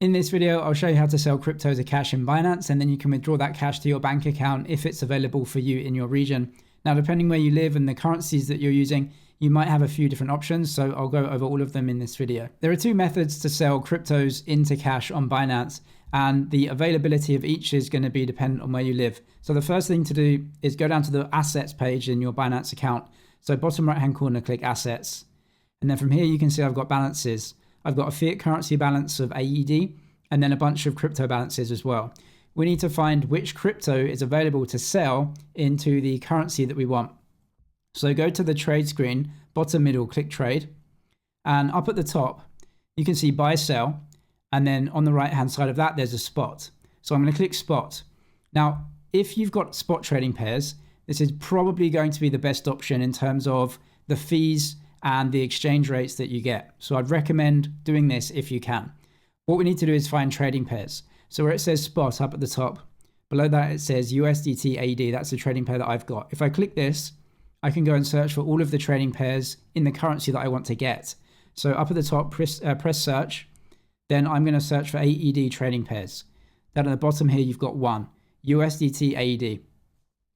In this video, I'll show you how to sell crypto to cash in Binance, and then you can withdraw that cash to your bank account if it's available for you in your region. Now, depending where you live and the currencies that you're using, you might have a few different options, so I'll go over all of them in this video. There are two methods to sell cryptos into cash on Binance, and the availability of each is going to be dependent on where you live. So the first thing to do is go down to the assets page in your Binance account. So bottom right hand corner, click assets. And then from here, you can see I've got balances. I've got a fiat currency balance of AED and then a bunch of crypto balances as well. We need to find which crypto is available to sell into the currency that we want. So go to the trade screen, bottom middle, click trade. And up at the top, you can see buy, sell. And then on the right hand side of that, there's a spot. So I'm going to click spot. Now, if you've got spot trading pairs, this is probably going to be the best option in terms of the fees and the exchange rates that you get. So I'd recommend doing this if you can. What we need to do is find trading pairs. So where it says spot up at the top, below that it says USDT AD. That's the trading pair that I've got. If I click this, I can go and search for all of the trading pairs in the currency that I want to get. So up at the top, press search. Then I'm going to search for AED trading pairs. Then at the bottom here, you've got one, USDT AED.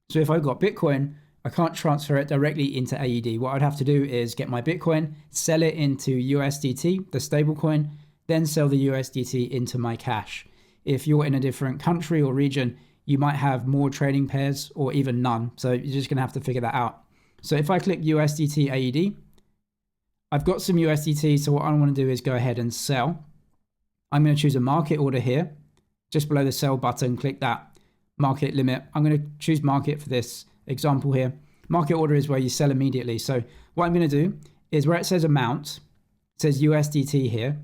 So if I've got Bitcoin, I can't transfer it directly into AED. What I'd have to do is get my Bitcoin, sell it into USDT, the stablecoin, then sell the USDT into my cash. If you're in a different country or region, you might have more trading pairs or even none. So you're just going to have to figure that out. So if I click USDT AED, I've got some USDT. So what I want to do is go ahead and sell. I'm going to choose a market order here. Just below the sell button, click that market limit. I'm going to choose market for this example here. Market order is where you sell immediately. So what I'm going to do is where it says amount, it says USDT here,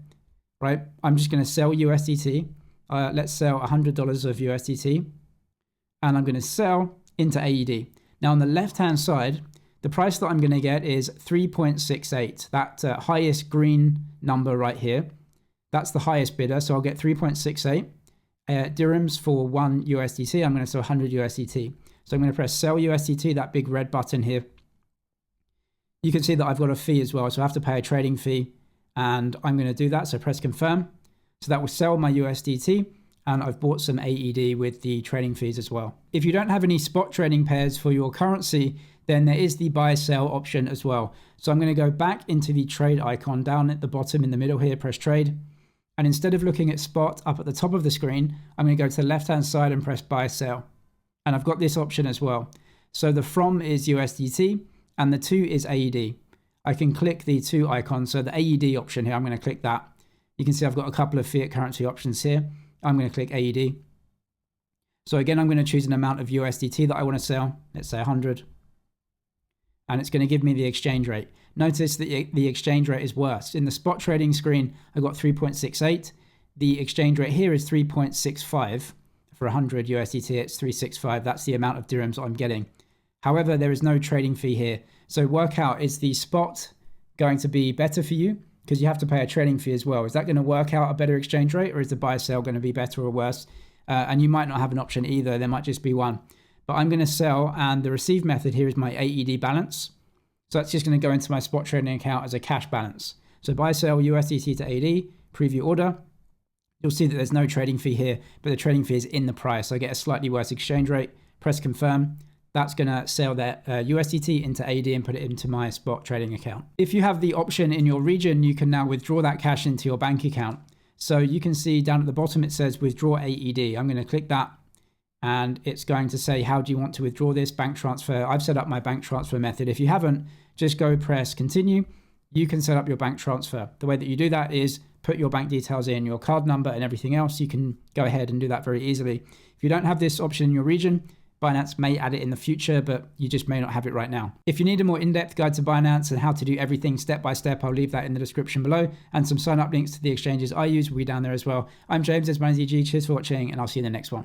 right? I'm just going to sell USDT. Let's sell $100 of USDT, and I'm going to sell into AED. Now on the left-hand side, the price that I'm going to get is 3.68. That highest green number right here, that's the highest bidder. So I'll get 3.68 dirhams for one USDT. I'm going to sell 100 USDT. So I'm going to press sell USDT, that big red button here. You can see that I've got a fee as well. So I have to pay a trading fee, and I'm going to do that. So press confirm. So that will sell my USDT, and I've bought some AED with the trading fees as well. If you don't have any spot trading pairs for your currency, then there is the buy sell option as well. So I'm going to go back into the trade icon down at the bottom in the middle here, press trade. And instead of looking at spot up at the top of the screen, I'm going to go to the left-hand side and press buy sell. And I've got this option as well. So the from is USDT and the to is AED. I can click the to icon. So the AED option here, I'm going to click that. You can see I've got a couple of fiat currency options here. I'm going to click AED. So again, I'm going to choose an amount of USDT that I want to sell. Let's say 100. And it's going to give me the exchange rate. Notice that the exchange rate is worse. In the spot trading screen, I got 3.68. The exchange rate here is 3.65. For 100 USDT, it's 365. That's the amount of dirhams I'm getting. However, there is no trading fee here. So work out, is the spot going to be better for you? Because you have to pay a trading fee as well. Is that going to work out a better exchange rate, or is the buy sell going to be better or worse? And you might not have an option either. There might just be one. But I'm going to sell, and the receive method here is my AED balance. So that's just going to go into my spot trading account as a cash balance. So buy sell USDT to AED, preview order. You'll see that there's no trading fee here, but the trading fee is in the price. So I get a slightly worse exchange rate. Press confirm. That's going to sell that USDT into AED and put it into my spot trading account. If you have the option in your region, you can now withdraw that cash into your bank account. So you can see down at the bottom, it says withdraw AED. I'm going to click that, and it's going to say, how do you want to withdraw this? Bank transfer. I've set up my bank transfer method. If you haven't, just go press continue. You can set up your bank transfer. The way that you do that is put your bank details in, your card number and everything else. You can go ahead and do that very easily. If you don't have this option in your region, Binance may add it in the future, but you just may not have it right now. If you need a more in-depth guide to Binance and how to do everything step by step, I'll leave that in the description below. And some sign-up links to the exchanges I use will be down there as well. I'm James, this is Binance EG. Cheers for watching, and I'll see you in the next one.